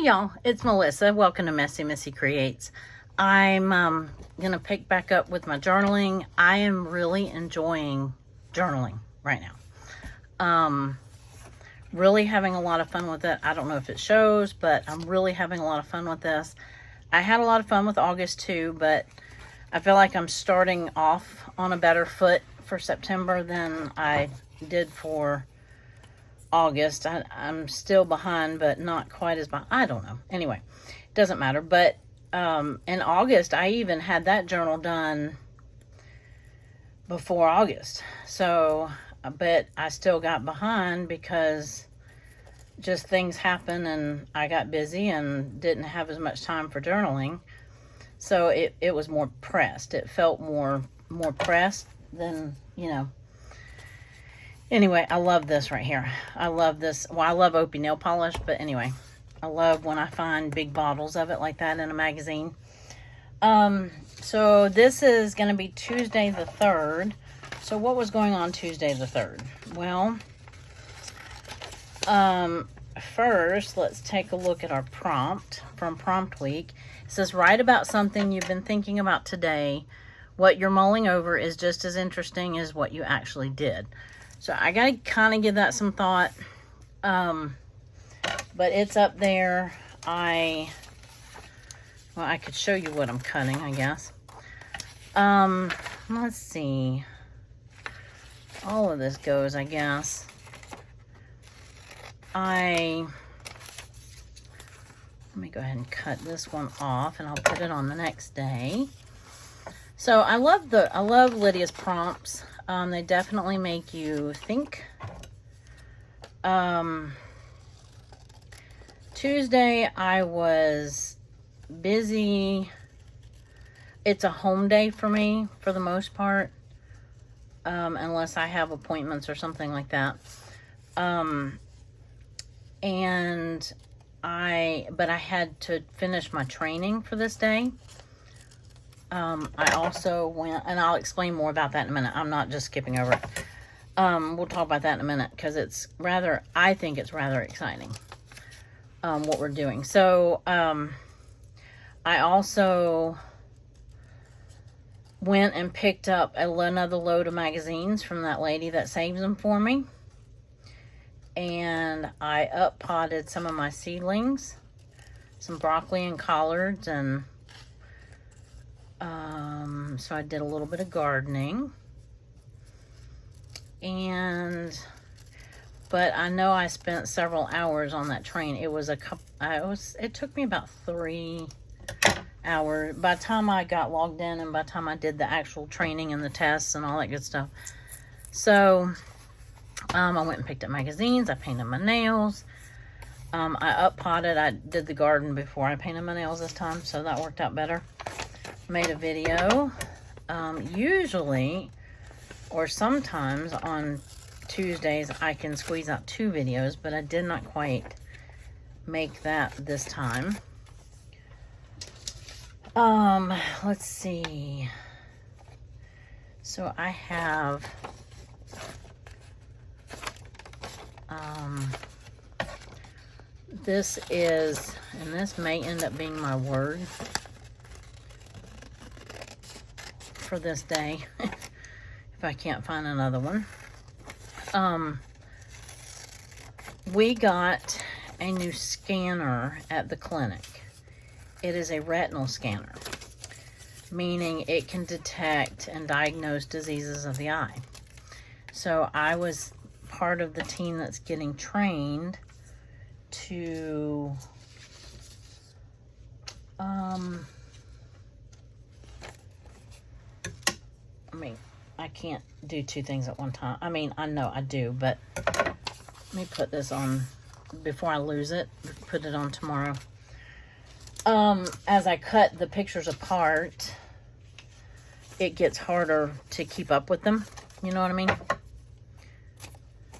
y'all, it's Melissa. Welcome to Messy Creates. I'm gonna pick back up with my journaling. I am really enjoying journaling right now. Really having a lot of fun with it. I don't know if it shows, but I'm really having a lot of fun with this. I had a lot of fun with August too, but I feel like I'm starting off on a better foot for September than I did for August. I'm still behind, but not quite as behind. I don't know. Anyway, it doesn't matter. But in August, I even had that journal done before August. So, but I still got behind because just things happen and I got busy and didn't have as much time for journaling. So it was more pressed. It felt more pressed than, you know. Anyway, I love this right here. I love this. Well, I love Opie nail polish, but anyway, I love when I find big bottles of it like that in a magazine. So this is going to be Tuesday the 3rd. So what was going on Tuesday the 3rd? Well, first, let's take a look at our prompt from Prompt Week. It says, write about something you've been thinking about today. What you're mulling over is just as interesting as what you actually did. So I got to kind of give that some thought. But it's up there. I could show you what I'm cutting, I guess. Let's see. All of this goes, I guess. Let me go ahead and cut this one off and I'll put it on the next day. So I love Lydia's prompts. They definitely make you think. Tuesday I was busy. It's a home day for me for the most part. Unless I have appointments or something like that. But I had to finish my training for this day. I also went, and I'll explain more about that in a minute. I'm not just skipping over it. We'll talk about that in a minute because I think it's rather exciting, what we're doing. So, I also went and picked up another load of magazines from that lady that saves them for me. And I up-potted some of my seedlings, some broccoli and collards, and so I did a little bit of gardening. But I know I spent several hours on that train. It took me about 3 hours by the time I got logged in and by the time I did the actual training and the tests and all that good stuff. So I went and picked up magazines. I painted my nails. I up-potted. I did the garden before I painted my nails this time, so that worked out better. Made a video. Usually, or sometimes on Tuesdays, I can squeeze out 2 videos, but I did not quite make that this time. Let's see. So I have this is, and this may end up being my word for this day if I can't find another one. We got a new scanner at the clinic. It is a retinal scanner, meaning it can detect and diagnose diseases of the eye. So I was part of the team that's getting trained to I can't do 2 things at one time. I mean, I know I do, but let me put this on before I lose it. Put it on tomorrow. As I cut the pictures apart, it gets harder to keep up with them. You know what I mean?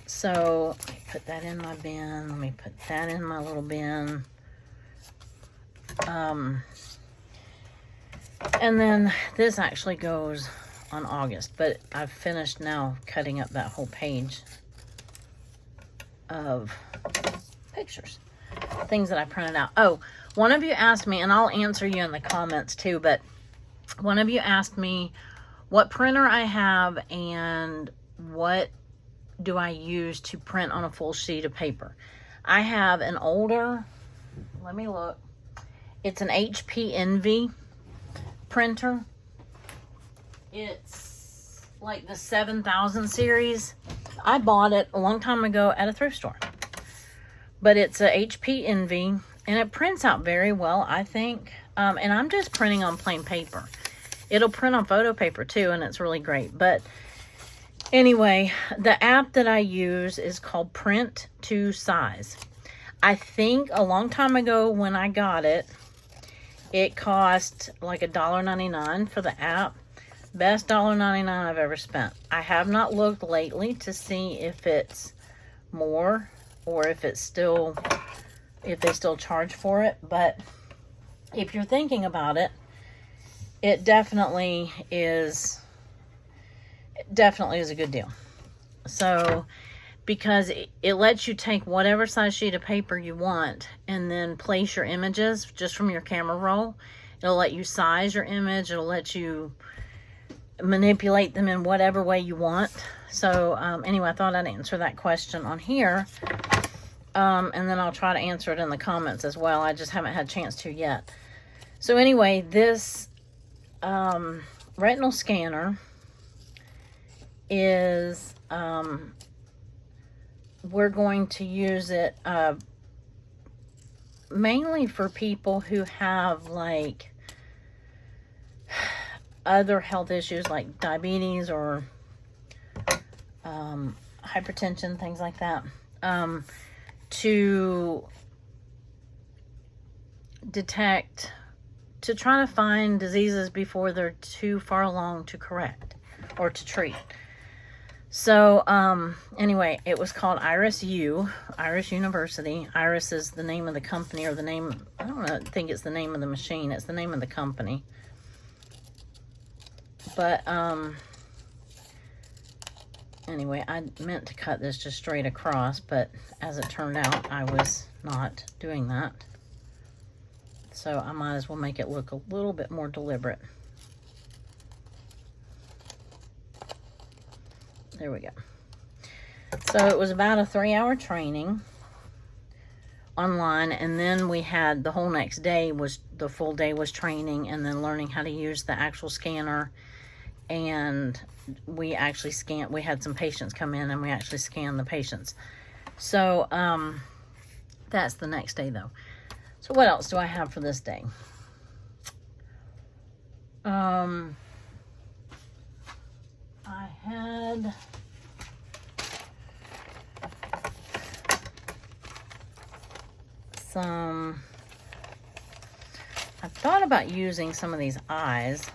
So, let me put that in my bin. Let me put that in my little bin. And then this actually goes on August, but I've finished now cutting up that whole page of pictures. things that I printed out. Oh, one of you asked me, and I'll answer you in the comments too, but one of you asked me what printer I have and what do I use to print on a full sheet of paper. I have an older, let me look, it's an HP Envy printer. It's like the 7000 series. I bought it a long time ago at a thrift store. But it's a HP Envy, and it prints out very well, I think. And I'm just printing on plain paper. It'll print on photo paper too, and it's really great. But anyway, the app that I use is called Print to Size. I think a long time ago when I got it, it cost like $1.99 for the app. Best $1.99 I've ever spent. I have not looked lately to see if it's more or if it's still, if they still charge for it. But if you're thinking about it, it definitely is a good deal. So, because it lets you take whatever size sheet of paper you want and then place your images just from your camera roll. It'll let you size your image. It'll let you manipulate them in whatever way you want. So anyway, I thought I'd answer that question on here. And then I'll try to answer it in the comments as well. I just haven't had a chance to yet. So anyway, this retinal scanner is, we're going to use it mainly for people who have like other health issues like diabetes or hypertension, things like that, to detect, to try to find diseases before they're too far along to correct or to treat. So anyway, it was called Iris University. Iris is the name of the company, or the name, I don't know, I think it's the name of the machine. It's the name of the company. But anyway, I meant to cut this just straight across, but as it turned out, I was not doing that. So I might as well make it look a little bit more deliberate. There we go. So it was about a 3-hour training online, and then we had the whole next day was, the full day was training, and then learning how to use the actual scanner. And we actually scanned, we had some patients come in and we actually scanned the patients. So that's the next day though. So what else do I have for this day? I had some, I thought about using some of these eyes,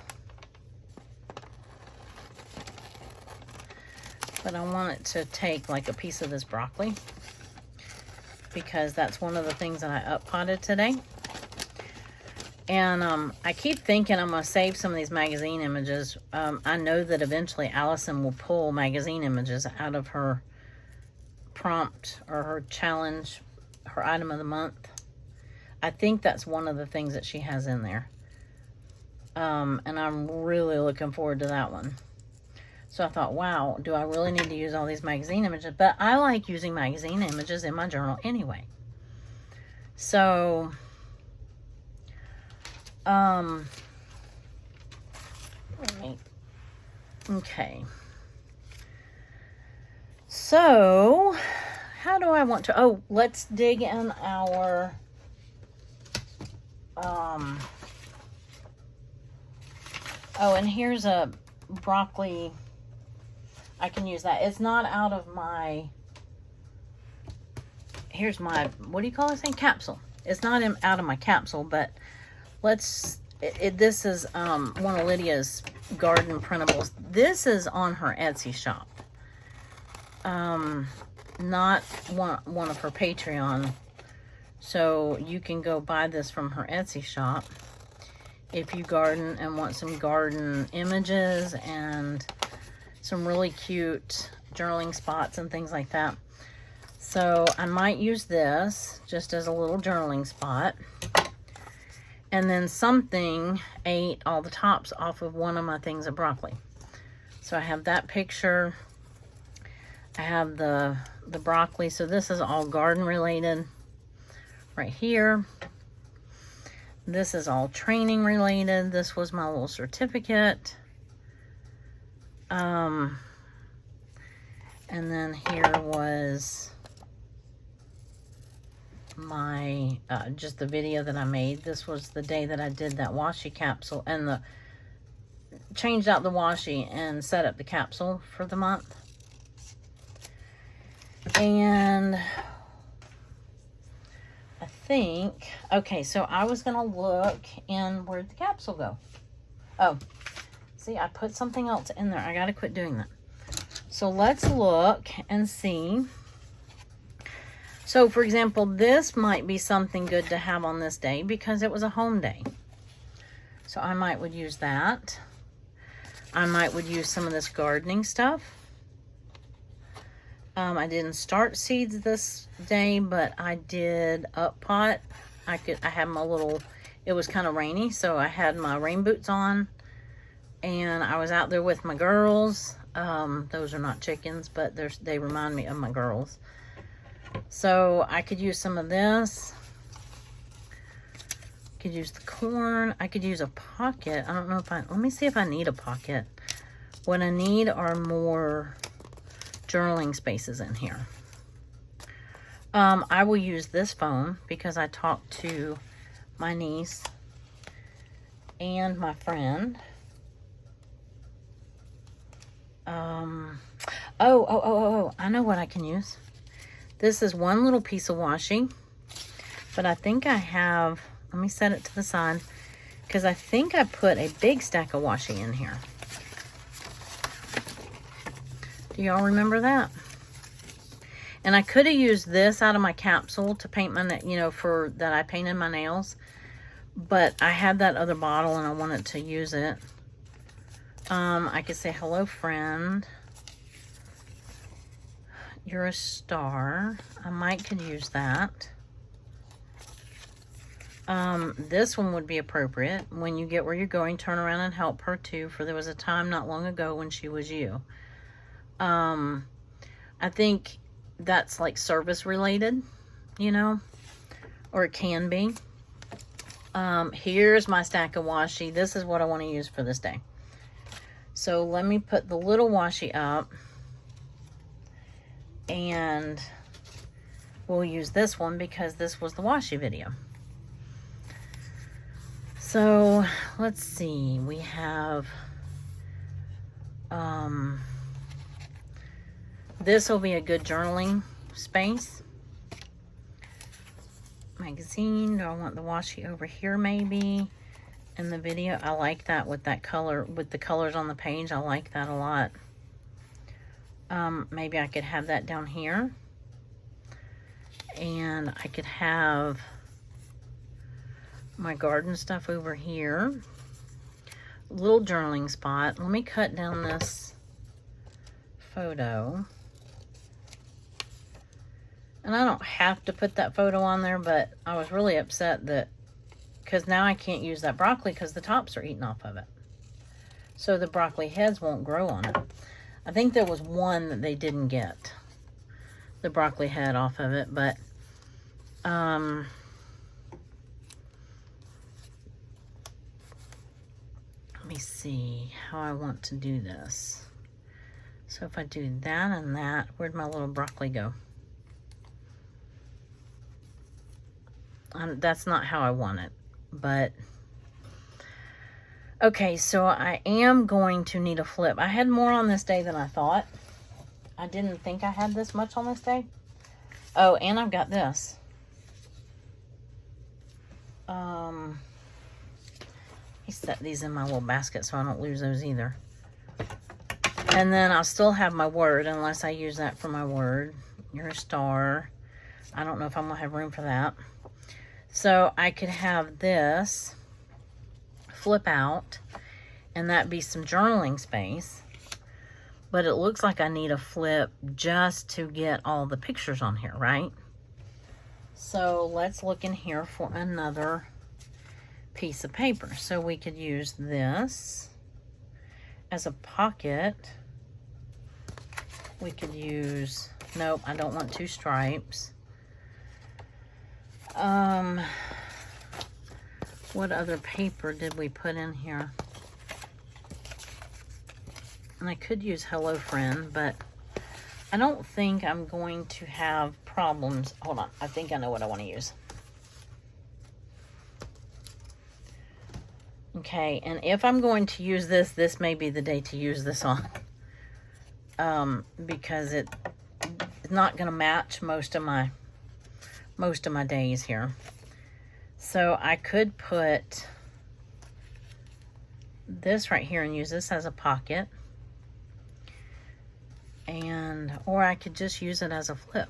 but I wanted to take like a piece of this broccoli because that's one of the things that I up-potted today. And I keep thinking I'm going to save some of these magazine images. I know that eventually Allison will pull magazine images out of her prompt or her challenge, her item of the month. I think that's one of the things that she has in there. And I'm really looking forward to that one. So I thought, wow, do I really need to use all these magazine images? But I like using magazine images in my journal anyway. So, okay. So, how do I want to, oh, let's dig in our, oh, and here's a broccoli. I can use that. It's not out of my, here's my, what do you call this thing? Capsule. It's not out of my capsule, but let's, this is one of Lydia's garden printables. This is on her Etsy shop. Not one of her Patreon. So you can go buy this from her Etsy shop if you garden and want some garden images and some really cute journaling spots and things like that. So I might use this just as a little journaling spot. And then something ate all the tops off of one of my things of broccoli. So I have that picture. I have the broccoli. So this is all garden related right here. This is all training related. This was my little certificate. And then here was my just the video that I made. This was the day that I did that washi capsule and changed out the washi and set up the capsule for the month. And I think, okay, so I was gonna look in, where'd the capsule go? Oh, see, I put something else in there. I gotta quit doing that. So let's look and see. So, for example, this might be something good to have on this day because it was a home day. So I might would use that. I might would use some of this gardening stuff. I didn't start seeds this day, but I did up pot. I had my little, it was kind of rainy, so I had my rain boots on. And I was out there with my girls. Those are not chickens, but they remind me of my girls. So I could use some of this. Could use the corn. I could use a pocket. I don't know if let me see if I need a pocket. What I need are more journaling spaces in here. I will use this phone because I talked to my niece and my friend. Oh, I know what I can use. This is one little piece of washi, but I think I have, let me set it to the side, because I think I put a big stack of washi in here. Do y'all remember that? And I could have used this out of my capsule to paint my, for that I painted my nails, but I had that other bottle and I wanted to use it. I could say, hello, friend. You're a star. I might could use that. This one would be appropriate. When you get where you're going, turn around and help her too, for there was a time not long ago when she was you. I think that's like service related, or it can be. Here's my stack of washi. This is what I want to use for this day. So let me put the little washi up, and we'll use this one because this was the washi video. So let's see, we have, this will be a good journaling space. Magazine, do I want the washi over here maybe? In the video, I like that with that color, with the colors on the page. I like that a lot. Maybe I could have that down here. And I could have my garden stuff over here. Little journaling spot. Let me cut down this photo. And I don't have to put that photo on there, but I was really upset that, because now I can't use that broccoli because the tops are eaten off of it. So the broccoli heads won't grow on it. I think there was one that they didn't get the broccoli head off of it, but let me see how I want to do this. So if I do that and that, where'd my little broccoli go? That's not how I want it, but okay, so I am going to need a flip. I had more on this day than I thought. I didn't think I had this much on this day. Oh, and I've got this. Let me set these in my little basket so I don't lose those either. And then I'll still have my word unless I use that for my word. You're a star. I don't know if I'm going to have room for that. So I could have this flip out, and that be some journaling space. but it looks like I need a flip just to get all the pictures on here, right? So let's look in here for another piece of paper. So we could use this as a pocket. We could use, nope, I don't want 2 stripes. What other paper did we put in here? And I could use Hello Friend, but I don't think I'm going to have problems. Hold on, I think I know what I want to use. Okay, and if I'm going to use this, this may be the day to use this on. Because it's not going to match most of my days here. So I could put this right here and use this as a pocket. Or I could just use it as a flip.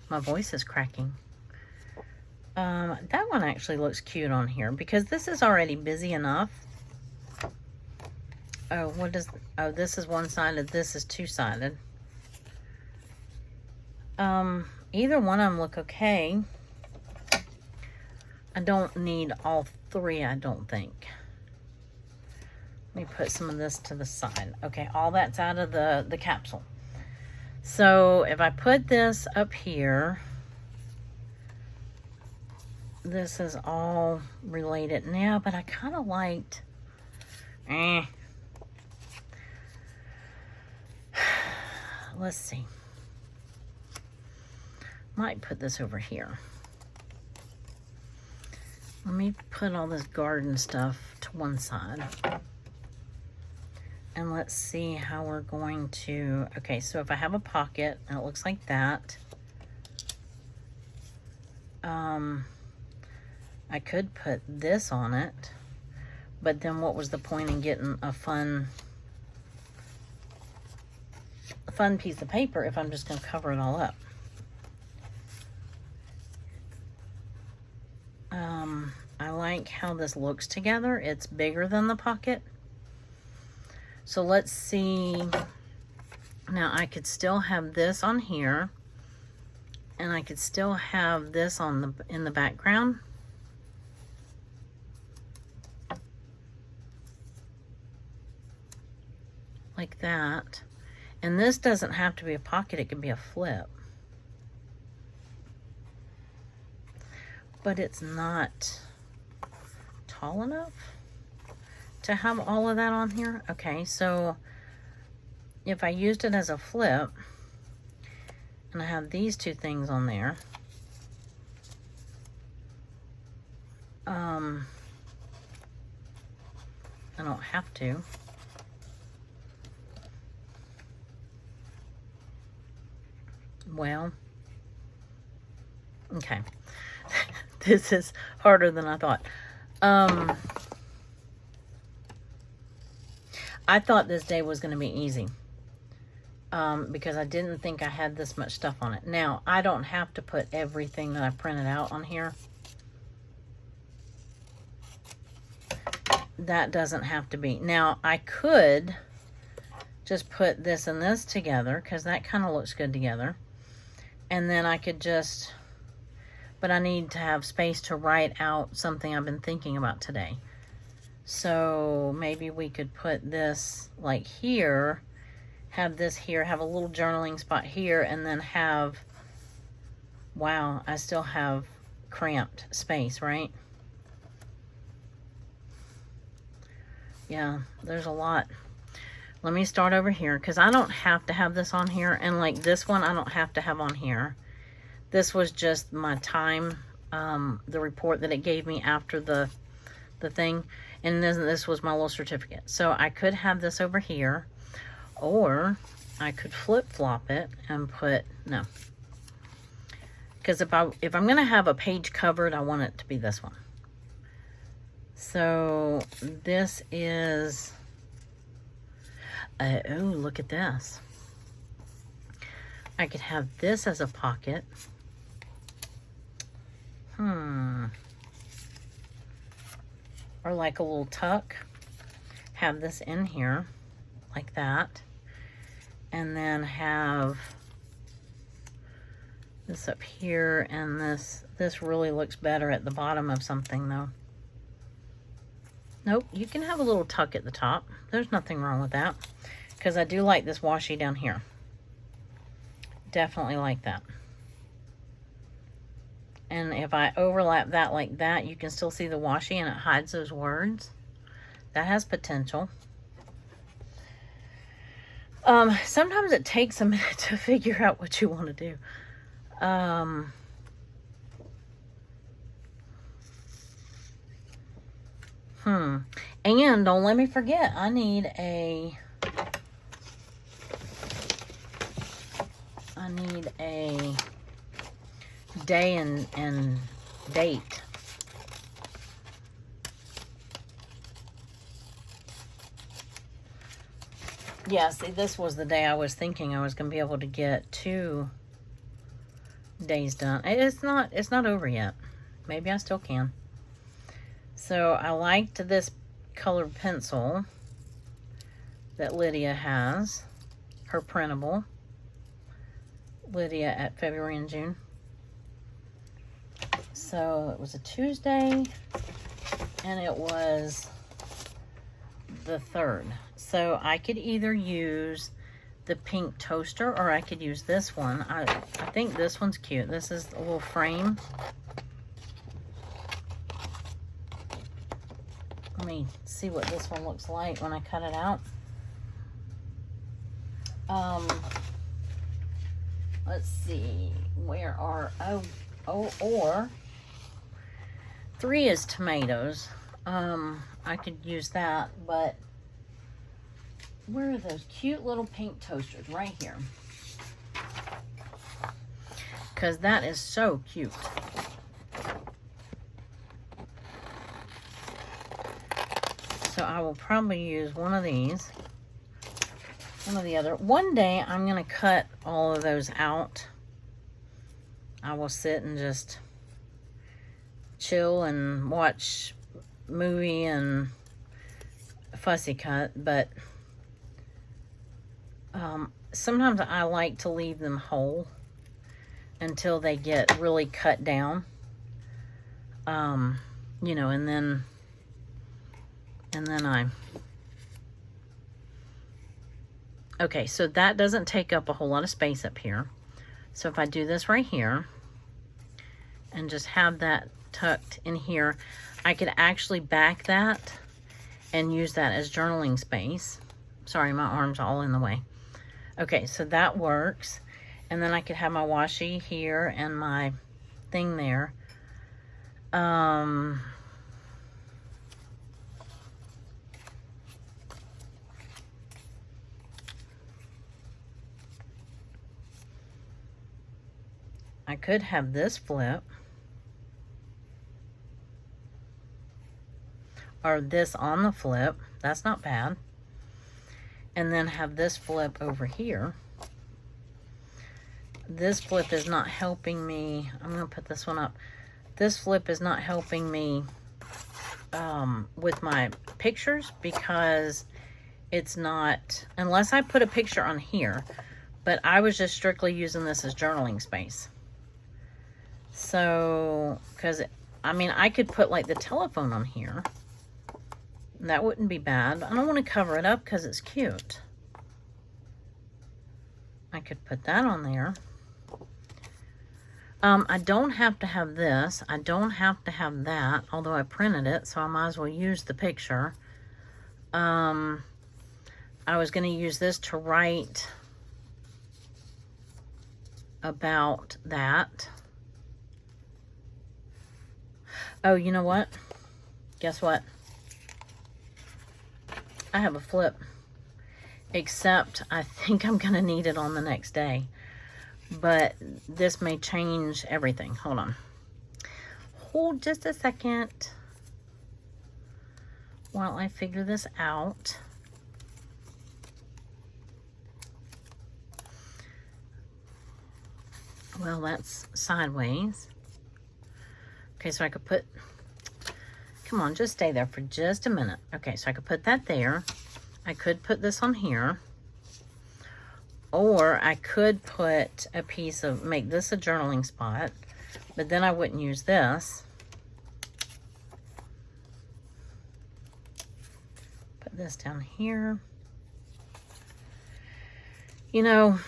My voice is cracking. That one actually looks cute on here because this is already busy enough. Oh, this is one-sided, this is two-sided. Either one of them look okay. I don't need all 3, I don't think. Let me put some of this to the side. Okay, all that's out of the capsule. So if I put this up here, this is all related now, but I kind of liked, let's see. Might put this over here. Let me put all this garden stuff to one side. And let's see how we're going to, okay, so if I have a pocket, and it looks like that, I could put this on it, but then what was the point in getting a fun piece of paper if I'm just going to cover it all up? I like how this looks together. It's bigger than the pocket. So let's see. Now I could still have this on here, and I could still have this on in the background. Like that. And this doesn't have to be a pocket, it can be a flip. But it's not tall enough to have all of that on here. Okay, so if I used it as a flip, and I have these 2 things on there, I don't have to. Well, okay. This is harder than I thought. I thought this day was going to be easy. Because I didn't think I had this much stuff on it. Now, I don't have to put everything that I printed out on here. That doesn't have to be. Now, I could just put this and this together, because that kind of looks good together. And then I could just, but I need to have space to write out something I've been thinking about today. So maybe we could put this like here, have this here, have a little journaling spot here, and then have, wow, I still have cramped space, right? Yeah, there's a lot. Let me start over here, because I don't have to have this on here, and like this one I don't have to have on here. This was just my time, the report that it gave me after the thing, and then this was my little certificate. So I could have this over here, or I could flip-flop it and put, no. Because if I'm going to have a page covered, I want it to be this one. So this is, oh, look at this. I could have this as a pocket. Or like a little tuck. Have this in here. like that. And then have this up here, and this really looks better at the bottom of something though. Nope, you can have a little tuck at the top. There's nothing wrong with that, because I do like this washi down here. Definitely like that. And if I overlap that like that, you can still see the washi and it hides those words. That has potential. Sometimes it takes a minute to figure out what you want to do. And don't let me forget, I need a day and date. Yeah, see, this was the day I was thinking I was going to be able to get 2 days done. It's not over yet. Maybe I still can. So I liked this colored pencil that Lydia has, her printable. Lydia at February and June. So it was a Tuesday, and it was the 3rd. So I could either use the pink toaster, or I could use this one. I think this one's cute. This is a little frame. Let me see what this one looks like when I cut it out. Let's see, where are, or 3 is tomatoes. I could use that, but where are those cute little pink toasters? Right here. Because that is so cute. So I will probably use one of these. One of the other. One day I'm going to cut all of those out. I will sit and just chill and watch movie and fussy cut, but sometimes I like to leave them whole until they get really cut down, you know, and then okay, so that doesn't take up a whole lot of space up here. So if I do this right here and just have that tucked in here, I could actually back that and use that as journaling space. Sorry, my arm's all in the way. Okay, so that works. And then I could have my washi here and my thing there. I could have this flip, or this on the flip. That's not bad. And then have this flip over here. This flip is not helping me. I'm going to put this one up. This flip is not helping me with my pictures, because it's not, unless I put a picture on here, but I was just strictly using this as journaling space. So, because, I mean, I could put like the telephone on here. That wouldn't be bad. I don't want to cover it up because it's cute. I could put that on there. I don't have to have this. I don't have to have that, although I printed it, so I might as well use the picture. I was going to use this to write about that. Oh, you know what? Guess what? I have a flip. Except I think I'm going to need it on the next day. But this may change everything. Hold on. Hold just a second while I figure this out. Well, that's sideways. Okay, so I could put, come on, just stay there for just a minute. Okay, so I could put that there. I could put this on here, or I could put a piece of, make this a journaling spot, but then I wouldn't use this. Put this down here. You know,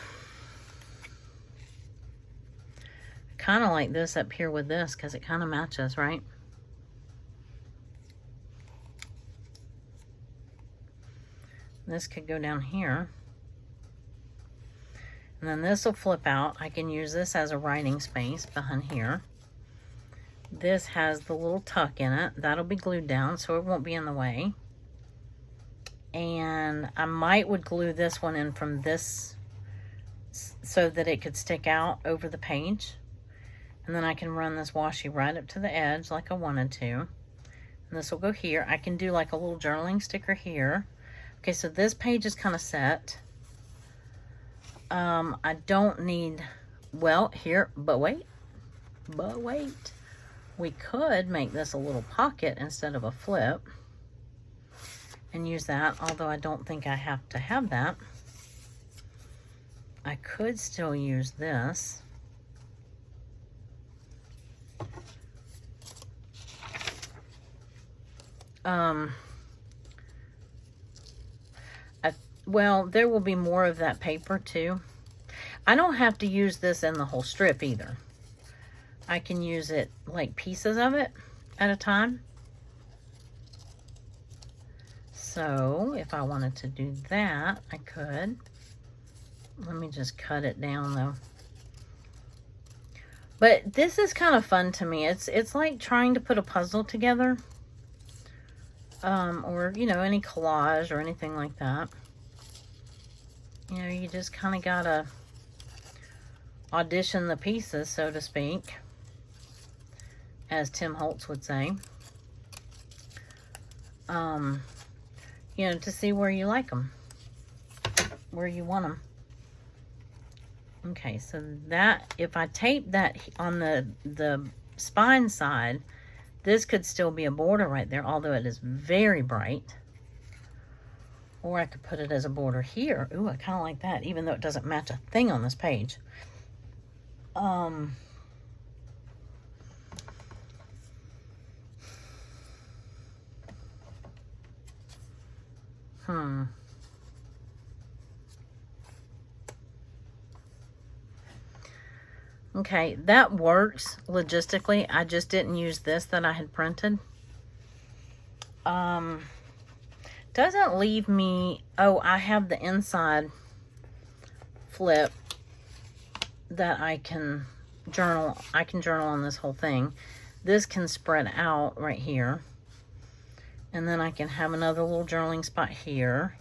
I kind of like this up here with this because it kind of matches, right? This could go down here. And then this will flip out. I can use this as a writing space behind here. This has the little tuck in it. That'll be glued down so it won't be in the way. And I would glue this one in from this so that it could stick out over the page. And then I can run this washi right up to the edge like I wanted to. And this will go here. I can do like a little journaling sticker here. Okay, so this page is kind of set. I don't need, well, here, but wait. We could make this a little pocket instead of a flip and use that, although I don't think I have to have that. I could still use this. Well, there will be more of that paper too. I don't have to use this in the whole strip either. I can use it like pieces of it at a time. So if I wanted to do that, I could. Let me just cut it down though. But this is kind of fun to me. It's like trying to put a puzzle together. Or, you know, any collage or anything like that. You know, you just kind of gotta audition the pieces, so to speak, as Tim Holtz would say. You know, to see where you like them, where you want them. Okay, so that, if I tape that on the spine side, this could still be a border right there, although it is very bright. Or I could put it as a border here. Ooh, I kind of like that, even though it doesn't match a thing on this page. Okay, that works logistically. I just didn't use this that I had printed. Doesn't leave me, oh, I have the inside flip that I can journal. I can journal on this whole thing. This can spread out right here. And then I can have another little journaling spot here.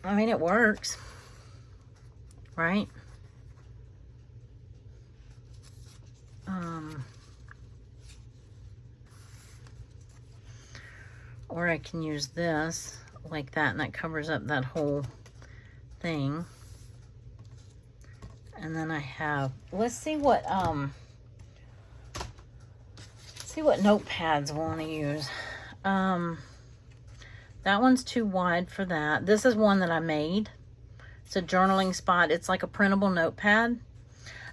I mean, it works, right? Or I can use this like that, and that covers up that whole thing. And then I have, let's see what notepads I want to use. That one's too wide for that. This is one that I made. It's a journaling spot. It's like a printable notepad.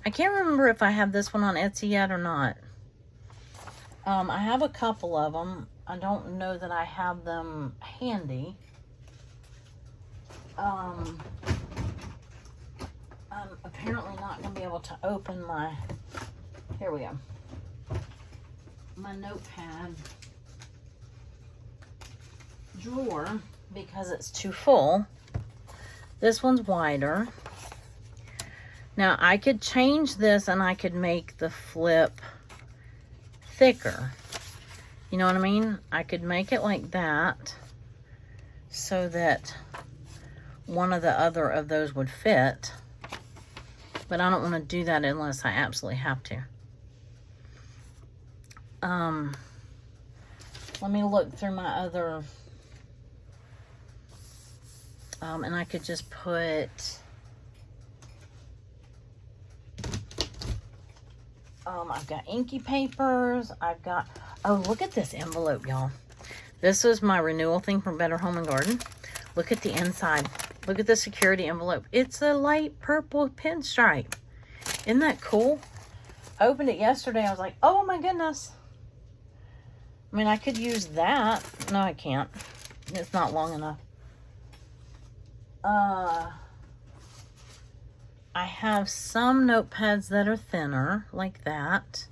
I can't remember if I have this one on Etsy yet or not. I have a couple of them. I don't know that I have them handy. I'm apparently not going to be able to open my, here we go, my notepad drawer because it's too full. This one's wider. Now I could change this and I could make the flip thicker. You know what I mean? I could make it like that so that one of the other of those would fit. But I don't want to do that unless I absolutely have to. Let me look through my other, and I could just put, I've got inky papers, I've got, Oh, look at this envelope, y'all. This was my renewal thing from Better Home and Garden. Look at the inside. Look at the security envelope. It's a light purple pinstripe. Isn't that cool? I opened it yesterday. I was like, oh my goodness. I mean, I could use that. No, I can't. It's not long enough. I have some notepads that are thinner, like that.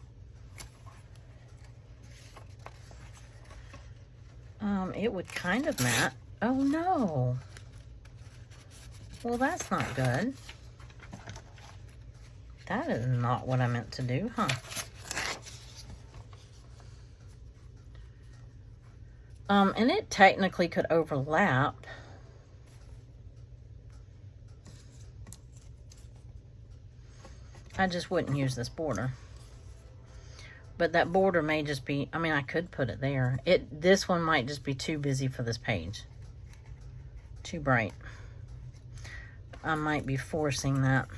It would kind of match. Oh no. Well, that's not good. That is not what I meant to do, huh? And it technically could overlap. I just wouldn't use this border. But that border may just be, I mean, I could put it there. This one might just be too busy for this page. Too bright. I might be forcing that.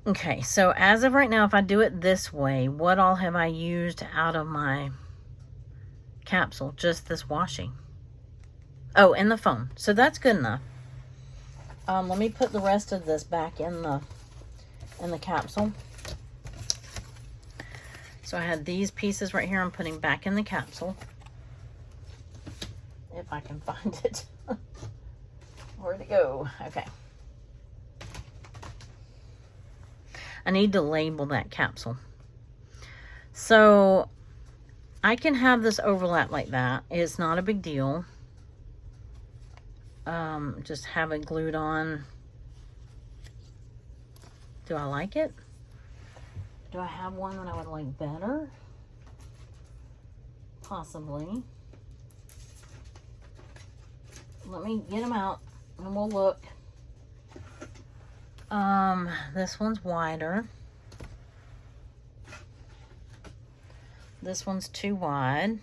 Okay, so as of right now, if I do it this way, what all have I used out of my capsule? Just this washi. Oh, and the foam. So that's good enough. Let me put the rest of this back in the capsule. So I had these pieces right here I'm putting back in the capsule. If I can find it. Where'd it go? Okay. I need to label that capsule. So I can have this overlap like that. It's not a big deal. Just have it glued on. Do I like it? Do I have one that I would like better? Possibly. Let me get them out and we'll look. This one's wider. This one's too wide.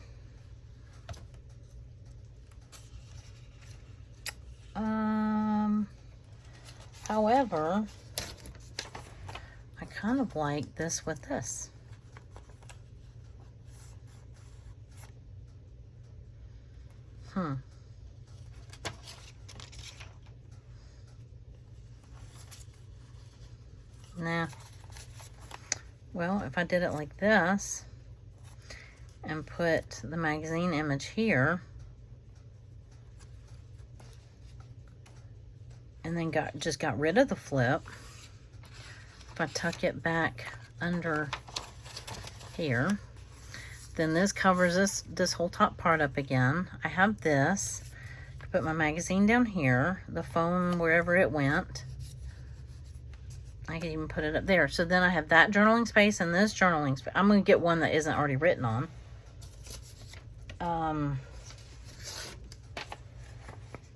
However, I kind of like this with this. Nah. Well, if I did it like this and put the magazine image here and then just got rid of the flip, if I tuck it back under here, then this covers this whole top part up again. I have this. I put my magazine down here, the phone wherever it went. I can even put it up there. So then I have that journaling space and this journaling space. I'm going to get one that isn't already written on.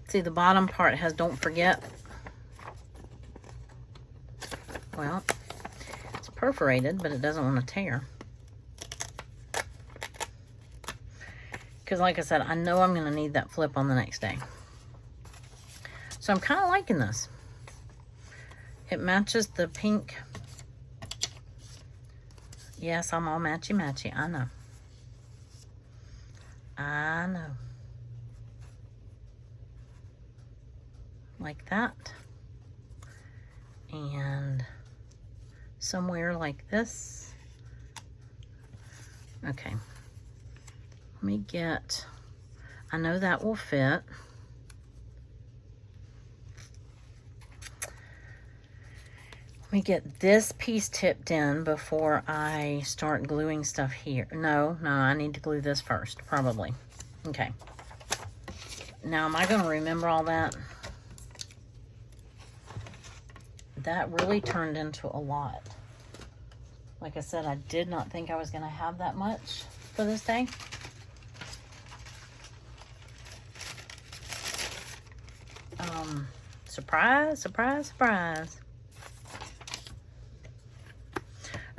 See, the bottom part has don't forget. Well, it's perforated, but it doesn't want to tear. Because like I said, I know I'm going to need that flip on the next day. So I'm kind of liking this. It matches the pink. Yes, I'm all matchy-matchy. I know. I know. Like that. And somewhere like this. Okay. Let me get, I know that will fit. Let me get this piece tipped in before I start gluing stuff here. No, I need to glue this first, probably. Okay. Now, am I going to remember all that? That really turned into a lot. Like I said, I did not think I was going to have that much for this day. Surprise, surprise, surprise.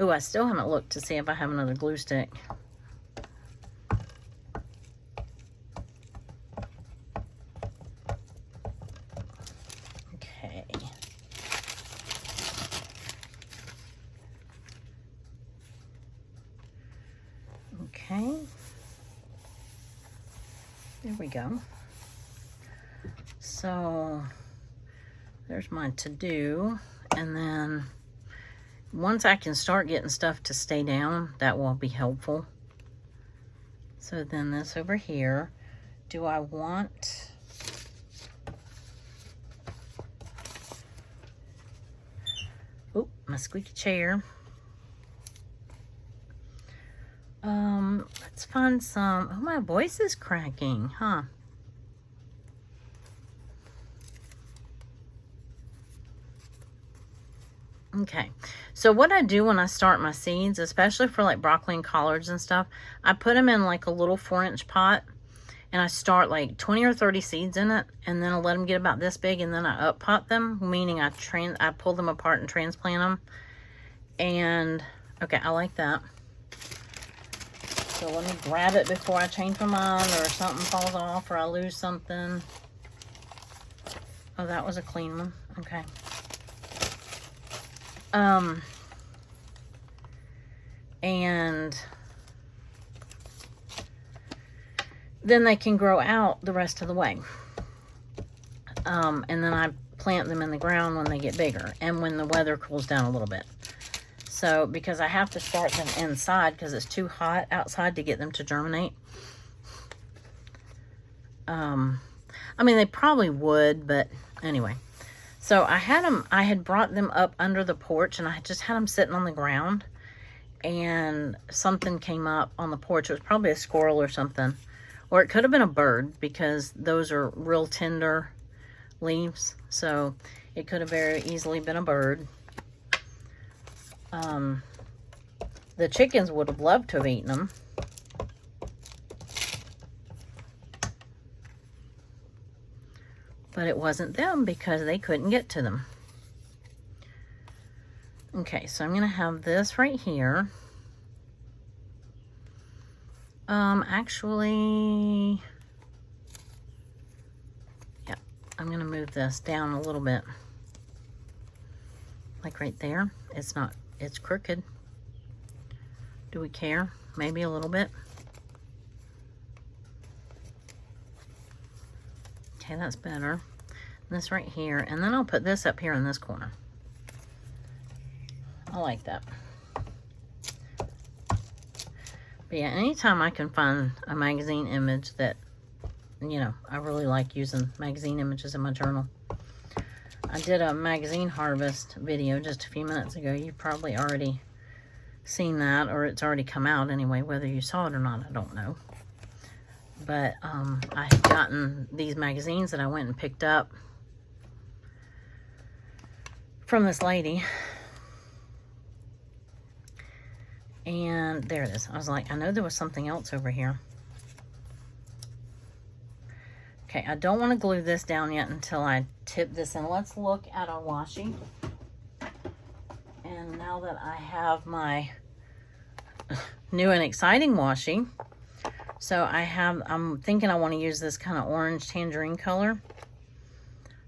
Ooh, I still haven't looked to see if I have another glue stick. Okay. we go. So there's my to-do. And then once I can start getting stuff to stay down, that will be helpful. So then this over here, do I want... Oop, my squeaky chair. Let's find some... Oh, my voice is cracking, huh? Okay, so what I do when I start my seeds, especially for like broccoli and collards and stuff, I put them in like a little 4-inch pot, and I start like 20 or 30 seeds in it, and then I let them get about this big, and then I up pot them, meaning I pull them apart and transplant them. And okay, I like that. So let me grab it before I change my mind or something falls off or I lose something. Oh, that was a clean one. Okay. And then they can grow out the rest of the way. And then I plant them in the ground when they get bigger and when the weather cools down a little bit. So, because I have to start them inside because it's too hot outside to get them to germinate. I mean, they probably would, but anyway. So I had brought them up under the porch, and I just had them sitting on the ground, and something came up on the porch. It was probably a squirrel or something, or it could have been a bird because those are real tender leaves. So it could have very easily been a bird. The chickens would have loved to have eaten them. But it wasn't them because they couldn't get to them. Okay, so I'm going to have this right here. Actually, yeah, I'm going to move this down a little bit. Like right there. It's crooked. Do we care? Maybe a little bit. Okay, that's better. This right here, and then I'll put this up here in this corner. I like that. But yeah, anytime I can find a magazine image that, you know, I really like using magazine images in my journal. I did a magazine harvest video just a few minutes ago. You've probably already seen that, or it's already come out anyway. Whether you saw it or not, I don't know. But I had gotten these magazines that I went and picked up from this lady. And there it is. I was like, I know there was something else over here. Okay, I don't want to glue this down yet until I tip this in. Let's look at our washi. And now that I have my new and exciting washi, so I'm thinking I want to use this kind of orange tangerine color.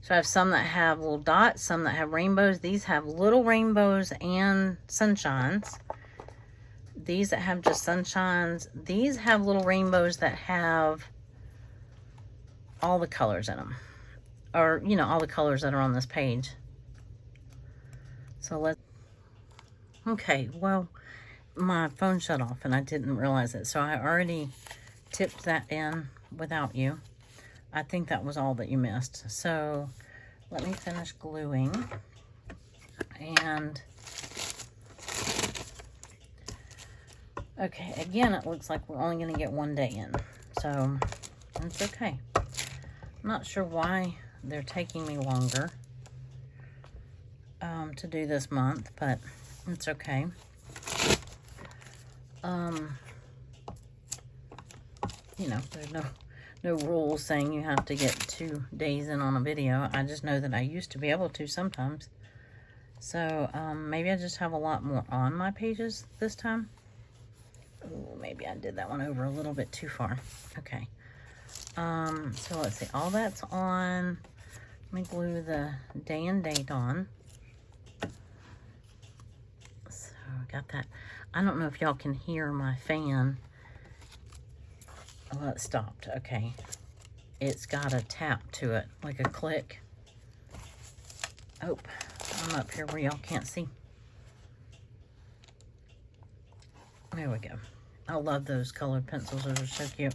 So I have some that have little dots, some that have rainbows. These have little rainbows and sunshines. These that have just sunshines. These have little rainbows that have all the colors in them. Or, you know, all the colors that are on this page. So let's... Okay, well, my phone shut off and I didn't realize it. So I already tipped that in without you. I think that was all that you missed. So let me finish gluing. And okay, again, it looks like we're only going to get one day in. So it's okay. I'm not sure why they're taking me longer to do this month, but it's okay. You know, there's no rules saying you have to get 2 days in on a video. I just know that I used to be able to sometimes. So maybe I just have a lot more on my pages this time. Ooh, maybe I did that one over a little bit too far. Okay. So let's see. All that's on. Let me glue the day and date on. So I got that. I don't know if y'all can hear my fan. Oh, it stopped. Okay. it's got a tap to it, like a click. Oh, I'm up here where y'all can't see. There we go. I love those colored pencils. Those are so cute.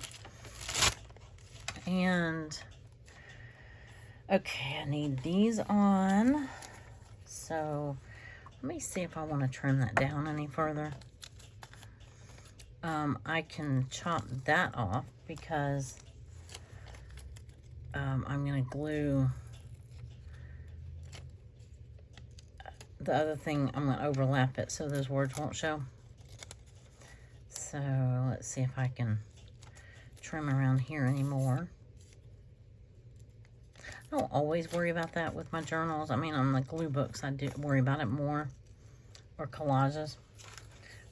And, okay, I need these on. So, let me see if I want to trim that down any further. I can chop that off because I'm going to glue the other thing. I'm going to overlap it so those words won't show. So let's see if I can trim around here anymore. I don't always worry about that with my journals. I mean, on the glue books, I do worry about it more, or collages.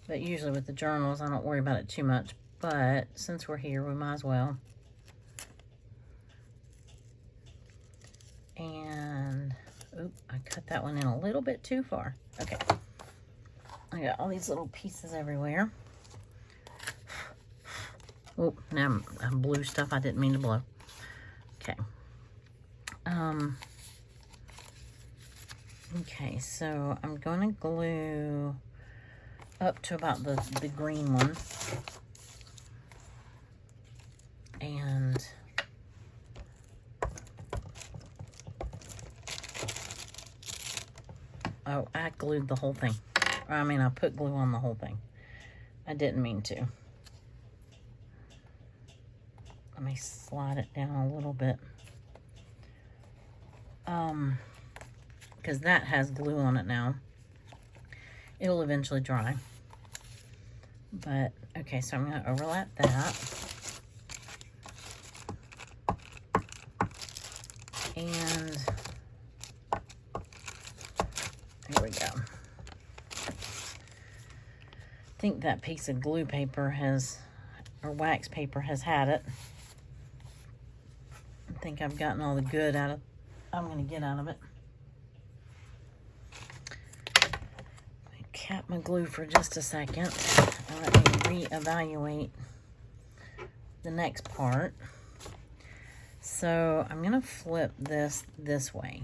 But usually with the journals, I don't worry about it too much. But since we're here, we might as well. And, oop, I cut that one in a little bit too far. Okay. I got all these little pieces everywhere. Oh, now I blew stuff I didn't mean to blow. Okay. Okay, so I'm going to glue up to about the green one. And oh, I glued the whole thing. I mean, I put glue on the whole thing. I didn't mean to. Let me slide it down a little bit. Because that has glue on it now. It'll eventually dry. But, okay, so I'm going to overlap that. And there we go. I think that piece of glue paper has, or wax paper has had it. I think I've gotten all the good out of, I'm going to get out of it. Let me cap my glue for just a second. And let me reevaluate the next part. So I'm going to flip this way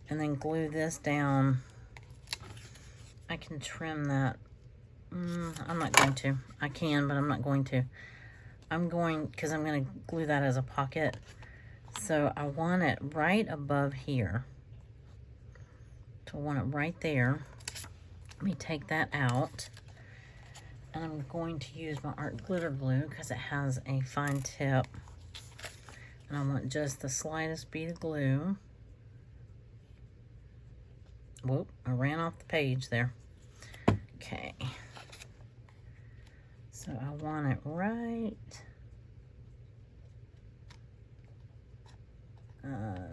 and then glue this down. I can trim that. I'm not going to. I can, but I'm not going to. I'm going, because I'm going to glue that as a pocket. So I want it right above here. So I want it right there. Let me take that out. And I'm going to use my art glitter glue because it has a fine tip. And I want just the slightest bead of glue. Whoop, I ran off the page there. Okay. So I want it right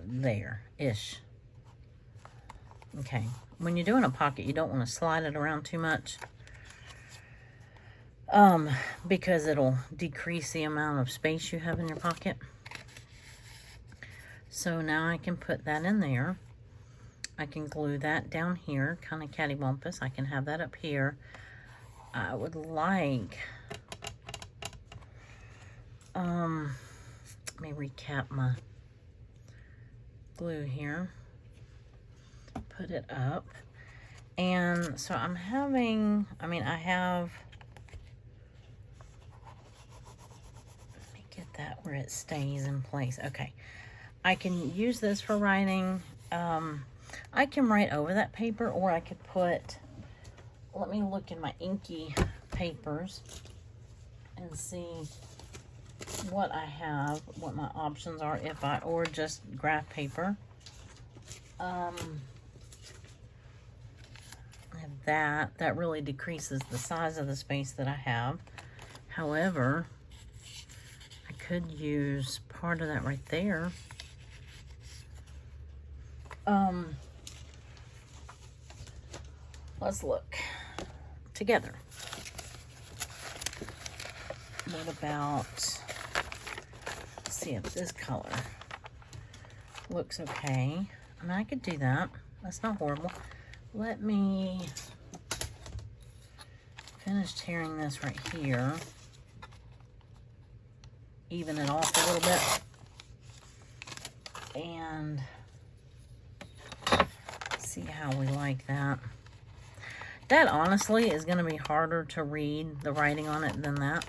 there-ish. Okay. When you're doing a pocket, you don't want to slide it around too much. Because it'll decrease the amount of space you have in your pocket. So now I can put that in there. I can glue that down here, kind of cattywampus. I can have that up here. I would like, let me recap my glue here. Put it up. And so I'm having, I have, let me get that where it stays in place. Okay. I can use this for writing. I can write over that paper, or I could put, let me look in my inky papers and see what I have, what my options are, or just graph paper. I have that really decreases the size of the space that I have. However, I could use part of that right there. Let's look together. What about, let's see if this color looks okay. I mean, I could do that. That's not horrible. Let me finish tearing this right here. Even it off a little bit. And see how we like that. That honestly is going to be harder to read the writing on it than that.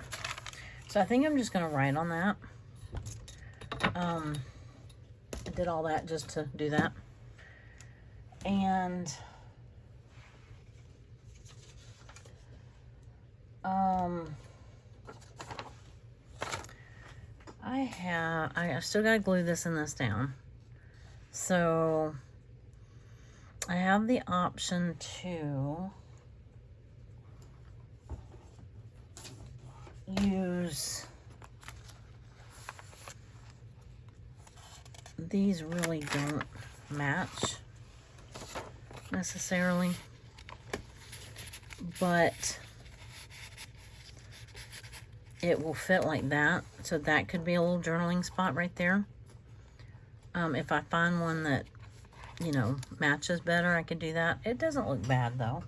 So I think I'm just going to write on that. I did all that just to do that. And I still got to glue this and this down. So I have the option to use these. Really don't match necessarily, but it will fit like that. So that could be a little journaling spot right there. If I find one that, you know, matches better, I could do that. It doesn't look bad though.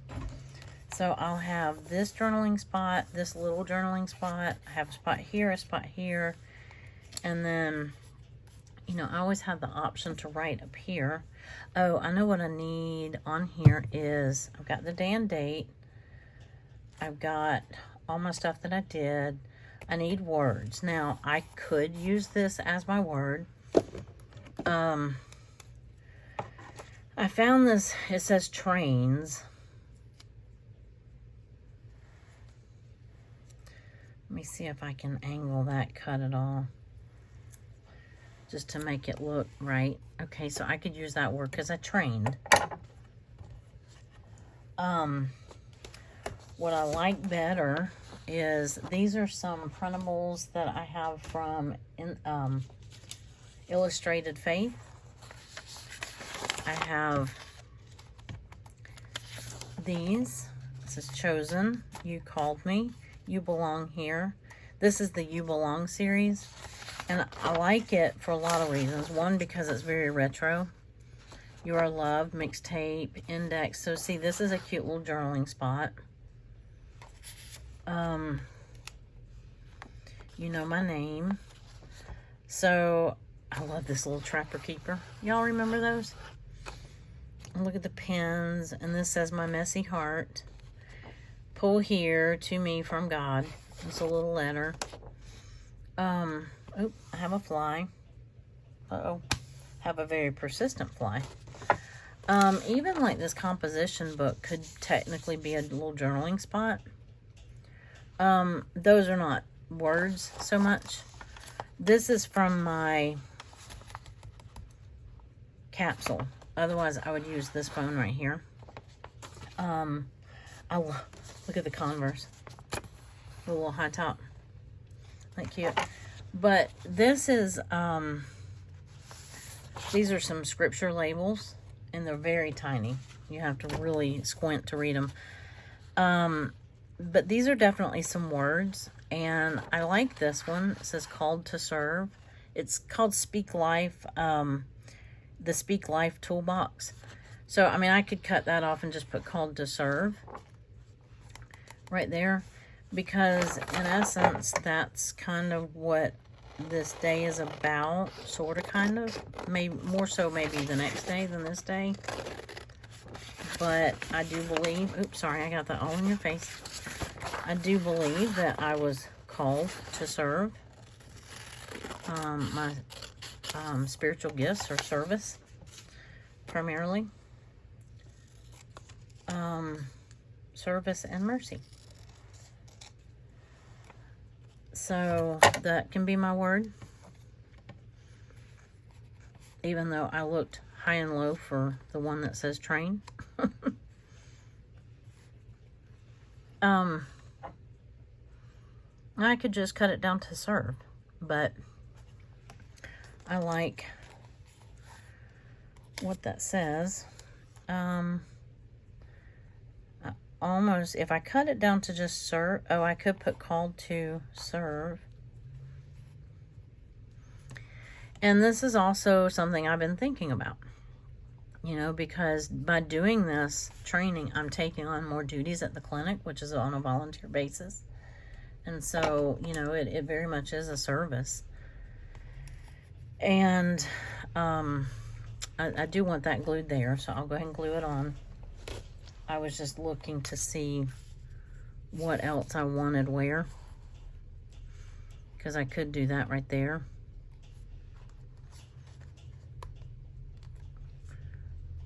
So I'll have this journaling spot, this little journaling spot. I have a spot here, and then, you know, I always have the option to write up here. Oh, I know what I need on here is, I've got the day and date. I've got all my stuff that I did. I need words. Now, I could use this as my word. I found this, it says trains. Let me see if I can angle that, cut it all, just to make it look right. Okay, so I could use that word because I trained. What I like better is these are some printables that I have from Illustrated Faith. I have these. This is Chosen, You Called Me, You Belong Here. This is the You Belong series, and I like it for a lot of reasons. One, because it's very retro. You Are Loved, mixtape, index. So see, this is a cute little journaling spot. You Know My Name. So I love this little Trapper Keeper. Y'all remember those? And look at the pins, and this says My Messy Heart. Pull Here, To Me From God. It's a little letter. Oh, I have a fly. Uh-oh. Have a very persistent fly. Even like this composition book could technically be a little journaling spot. Those are not words so much. This is from my capsule. Otherwise, I would use this phone right here. Look at the Converse. The little high top. Like cute. But this is, these are some scripture labels, and they're very tiny. You have to really squint to read them. But these are definitely some words, and I like this one. It says Called to Serve. It's called Speak Life, the Speak Life Toolbox. So, I mean, I could cut that off and just put Called to Serve right there, because in essence, that's kind of what this day is about, sort of, kind of. Maybe more so maybe the next day than this day. But I do believe, oops, sorry, I got that all in your face. I do believe that I was called to serve. My spiritual gifts or service, primarily. Service and mercy. So that can be my word. Even though I looked high and low for the one that says train. I could just cut it down to serve, but I like what that says. Almost, if I cut it down to just serve, oh, I could put called to serve. And this is also something I've been thinking about, you know, because by doing this training, I'm taking on more duties at the clinic, which is on a volunteer basis. And so, you know, it very much is a service. And I do want that glued there, so I'll go ahead and glue it on. I was just looking to see what else I wanted where, because I could do that right there.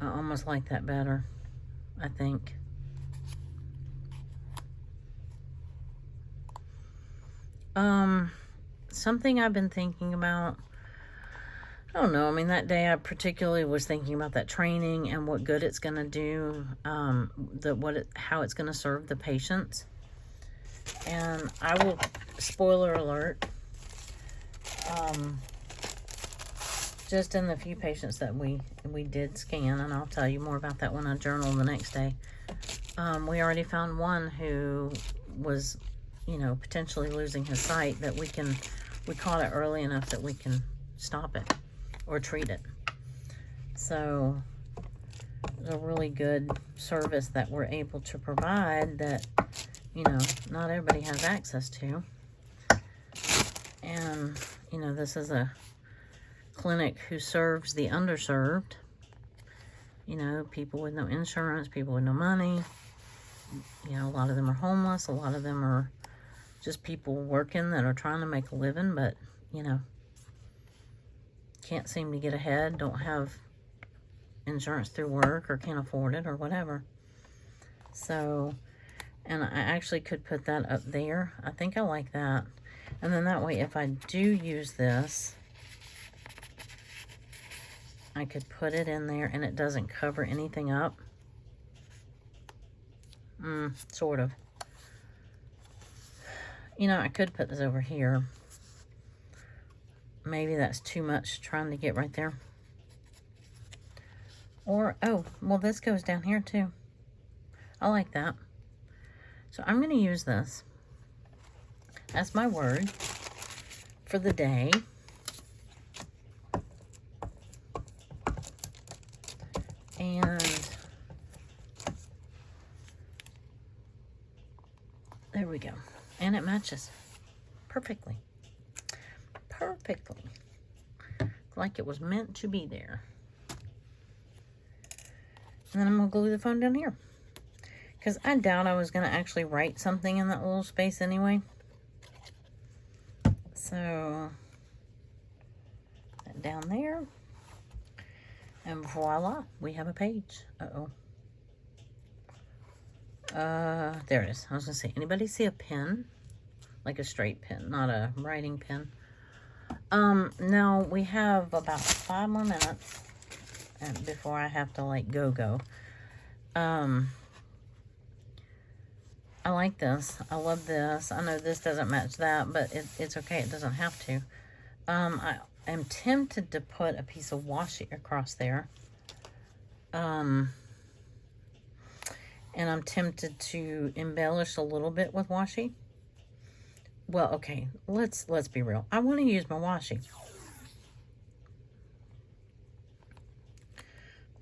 I almost like that better, I think. Something I've been thinking about, I don't know, I mean, that day I particularly was thinking about that training and what good it's going to do, how it's going to serve the patients. And I will, spoiler alert, just in the few patients that we did scan, and I'll tell you more about that when I journal the next day, we already found one who was, you know, potentially losing his sight, that we caught it early enough that we can stop it or treat it. So it's a really good service that we're able to provide that, you know, not everybody has access to. And, you know, this is a clinic who serves the underserved, you know, people with no insurance, people with no money. You know, a lot of them are homeless, a lot of them are just people working that are trying to make a living, but, you know, can't seem to get ahead, don't have insurance through work, or can't afford it, or whatever. So, and I actually could put that up there. I think I like that. And then that way, if I do use this, I could put it in there and it doesn't cover anything up. Sort of. You know, I could put this over here. Maybe that's too much trying to get right there. Or, oh, well, this goes down here too. I like that. So I'm going to use this as my word for the day. And there we go. And it matches perfectly. Perfectly. Like it was meant to be there. And then I'm going to glue the phone down here. Because I doubt I was going to actually write something in that little space anyway. So, that down there. And voila, we have a page. Uh-oh. There it is. I was going to say, anybody see a pen? Like a straight pen, not a writing pen. Now we have about 5 more minutes before I have to, like, go. I like this. I love this. I know this doesn't match that, but it's okay. It doesn't have to. I am tempted to put a piece of washi across there. And I'm tempted to embellish a little bit with washi. Well, okay, let's be real. I want to use my washi.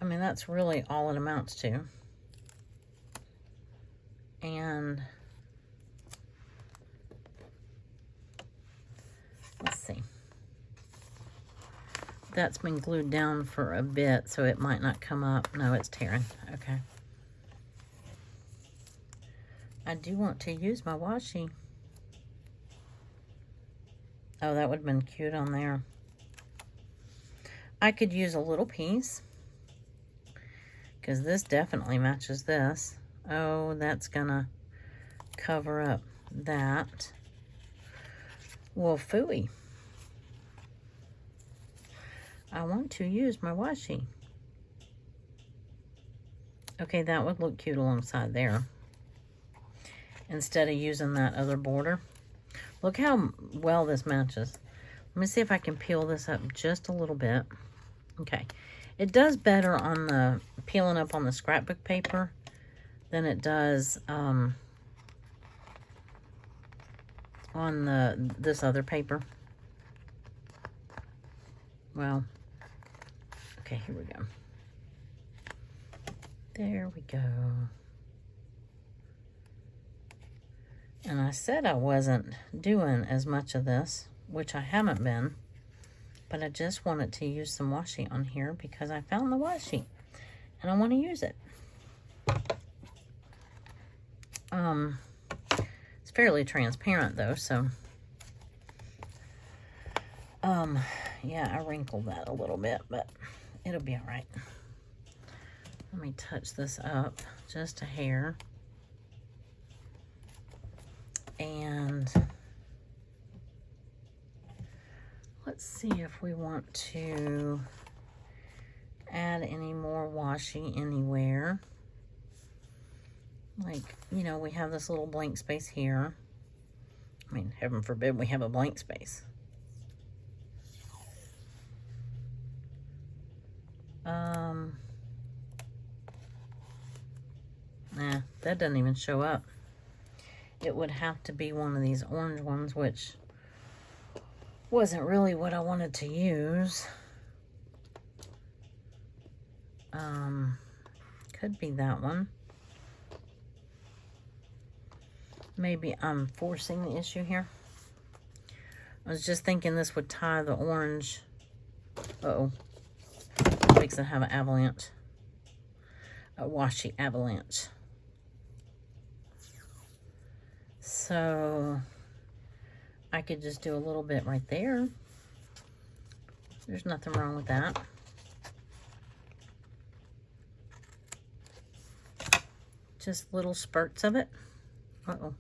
I mean, that's really all it amounts to. And let's see. That's been glued down for a bit, so it might not come up. No, it's tearing. Okay. I do want to use my washi. Oh, that would have been cute on there. I could use a little piece, because this definitely matches this. Oh, that's gonna cover up that. Well, phooey. I want to use my washi. Okay, that would look cute alongside there, instead of using that other border. Look how well this matches. Let me see if I can peel this up just a little bit. Okay. It does better on the peeling up on the scrapbook paper than it does on this other paper. Well, okay, here we go. There we go. And I said I wasn't doing as much of this, which I haven't been. But I just wanted to use some washi on here because I found the washi and I want to use it. It's fairly transparent though, so yeah, I wrinkled that a little bit, but it'll be all right. Let me touch this up just a hair. And let's see if we want to add any more washi anywhere. Like, you know, we have this little blank space here. I mean, heaven forbid we have a blank space. Nah, that doesn't even show up. It would have to be one of these orange ones, which wasn't really what I wanted to use. Could be that one. Maybe I'm forcing the issue here. I was just thinking this would tie the orange. Uh-oh. Makes it have an avalanche. A washi avalanche. So I could just do a little bit right there. There's nothing wrong with that. Just little spurts of it. Uh-oh.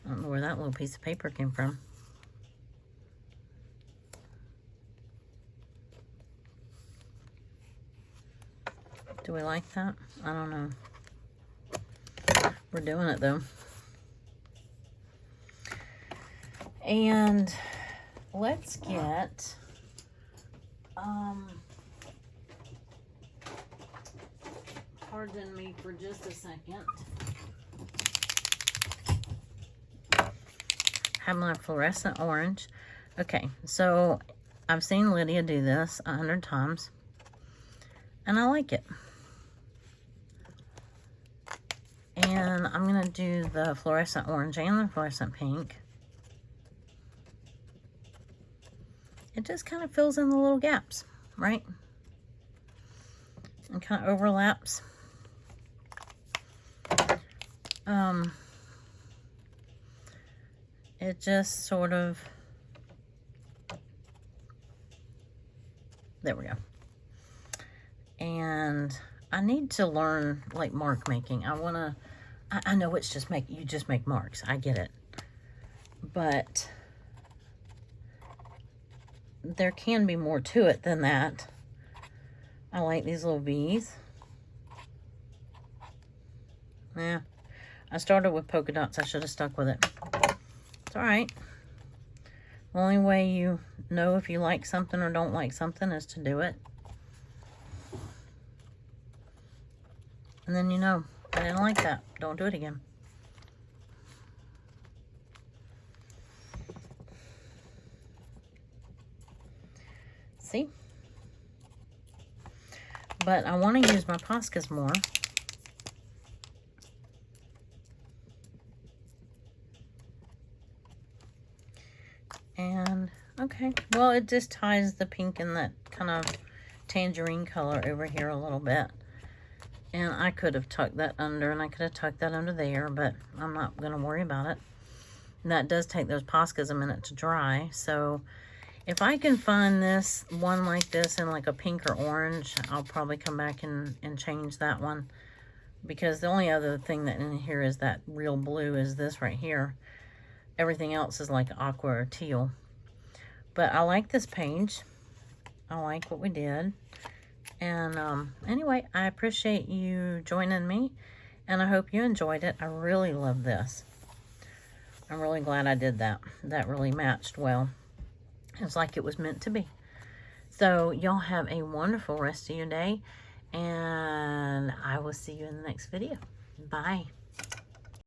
I don't know where that little piece of paper came from. Do we like that? I don't know. We're doing it though. And let's get pardon me for just a second. Have my fluorescent orange. Okay, so I've seen Lydia do this 100 times and I like it. And I'm going to do the fluorescent orange and the fluorescent pink. It just kind of fills in the little gaps, right? And kind of overlaps. It just sort of, there we go. And I need to learn like mark making. I know it's just you just make marks. I get it. But there can be more to it than that. I like these little V's. Yeah. I started with polka dots. I should have stuck with it. It's all right. The only way you know if you like something or don't like something is to do it. And then you know, I didn't like that. Don't do it again. See? But I want to use my Poscas more. And, okay. Well, it just ties the pink and that kind of tangerine color over here a little bit. And I could have tucked that under, and I could have tucked that under there, but I'm not going to worry about it. And that does take those Poscas a minute to dry. So if I can find this one like this in like a pink or orange, I'll probably come back and change that one. Because the only other thing that in here is that real blue is this right here. Everything else is like aqua or teal. But I like this page. I like what we did. And anyway, I appreciate you joining me, and I hope you enjoyed it. I really love this. I'm really glad I did that. That really matched well. It's like it was meant to be. So y'all have a wonderful rest of your day, and I will see you in the next video. Bye.